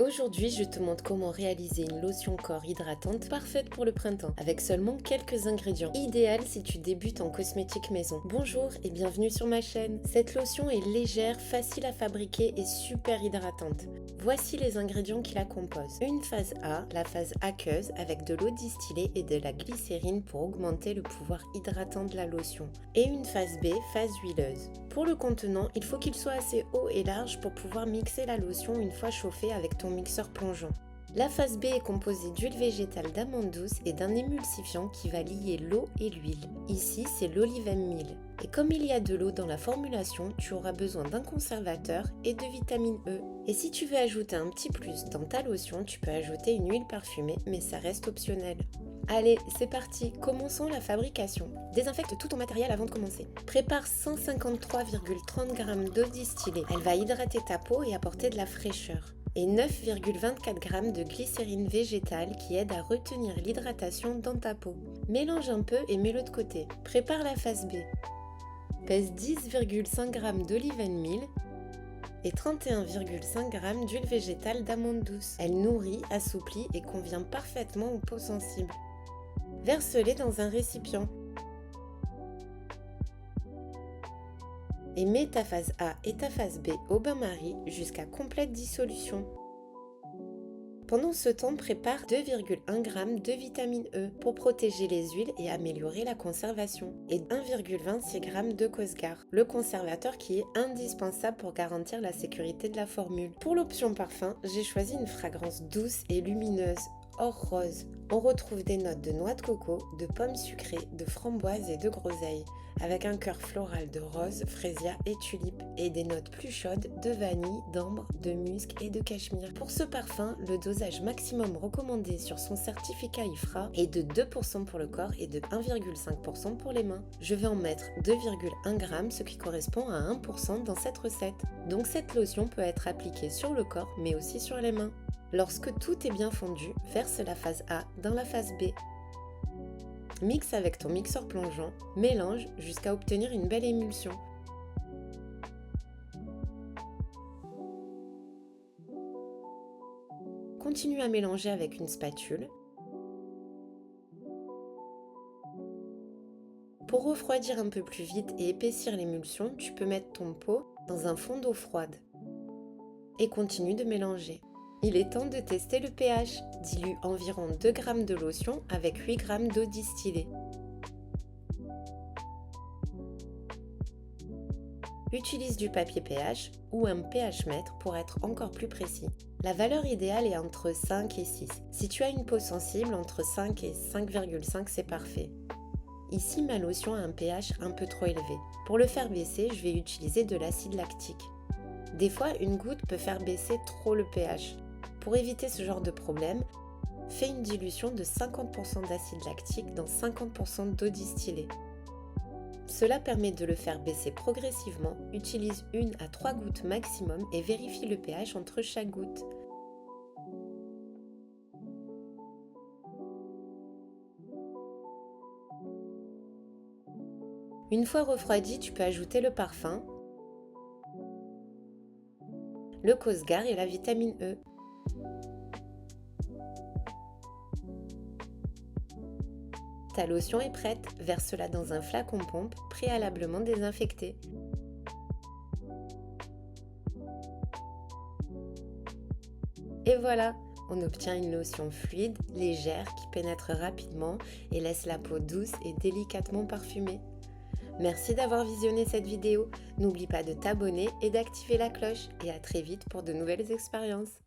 Aujourd'hui, je te montre comment réaliser une lotion corps hydratante parfaite pour le printemps, avec seulement quelques ingrédients. Idéal si tu débutes en cosmétique maison. Bonjour et bienvenue sur ma chaîne. Cette lotion est légère, facile à fabriquer et super hydratante. Voici les ingrédients qui la composent. Une phase A, la phase aqueuse, avec de l'eau distillée et de la glycérine pour augmenter le pouvoir hydratant de la lotion. Et une phase B, phase huileuse. Pour le contenant, il faut qu'il soit assez haut et large pour pouvoir mixer la lotion une fois chauffée avec ton mixeur plongeant. La phase B est composée d'huile végétale d'amande douce et d'un émulsifiant qui va lier l'eau et l'huile. Ici, c'est l'olivem meal. Et comme il y a de l'eau dans la formulation, tu auras besoin d'un conservateur et de vitamine E. Et si tu veux ajouter un petit plus dans ta lotion, tu peux ajouter une huile parfumée, mais ça reste optionnel. Allez, c'est parti, commençons la fabrication. Désinfecte tout ton matériel avant de commencer. Prépare 153,30 g d'eau distillée. Elle va hydrater ta peau et apporter de la fraîcheur. Et 9,24 g de glycérine végétale qui aide à retenir l'hydratation dans ta peau. Mélange un peu et mets-le de côté. Prépare la phase B. Pèse 10,5 g d'oliven meal et 31,5 g d'huile végétale d'amande douce. Elle nourrit, assouplit et convient parfaitement aux peaux sensibles. Verse-les dans un récipient. Et mets ta phase A et ta phase B au bain-marie jusqu'à complète dissolution. Pendant ce temps, prépare 2,1 g de vitamine E pour protéger les huiles et améliorer la conservation, et 1,26 g de Cosgar, le conservateur qui est indispensable pour garantir la sécurité de la formule. Pour l'option parfum, j'ai choisi une fragrance douce et lumineuse, or rose. On retrouve des notes de noix de coco, de pommes sucrées, de framboises et de groseilles, avec un cœur floral de rose, frésia et tulipe, et des notes plus chaudes de vanille, d'ambre, de musc et de cachemire. Pour ce parfum, le dosage maximum recommandé sur son certificat IFRA est de 2% pour le corps et de 1,5% pour les mains. Je vais en mettre 2,1 g, ce qui correspond à 1% dans cette recette. Donc cette lotion peut être appliquée sur le corps, mais aussi sur les mains. Lorsque tout est bien fondu, verse la phase A dans la phase B. Mixe avec ton mixeur plongeant, mélange jusqu'à obtenir une belle émulsion. Continue à mélanger avec une spatule. Pour refroidir un peu plus vite et épaissir l'émulsion, tu peux mettre ton pot dans un fond d'eau froide. Et continue de mélanger. Il est temps de tester le pH. Dilue environ 2 g de lotion avec 8 g d'eau distillée. Utilise du papier pH ou un pH mètre pour être encore plus précis. La valeur idéale est entre 5 et 6. Si tu as une peau sensible, entre 5 et 5,5 c'est parfait. Ici, ma lotion a un pH un peu trop élevé. Pour le faire baisser, je vais utiliser de l'acide lactique. Des fois, une goutte peut faire baisser trop le pH. Pour éviter ce genre de problème, fais une dilution de 50% d'acide lactique dans 50% d'eau distillée. Cela permet de le faire baisser progressivement, utilise 1 à 3 gouttes maximum et vérifie le pH entre chaque goutte. Une fois refroidi, tu peux ajouter le parfum, le Cosgar et la vitamine E. Ta lotion est prête, verse-la dans un flacon pompe préalablement désinfecté. Et voilà, on obtient une lotion fluide, légère, qui pénètre rapidement et laisse la peau douce et délicatement parfumée. Merci d'avoir visionné cette vidéo. N'oublie pas de t'abonner et d'activer la cloche. Et à très vite pour de nouvelles expériences.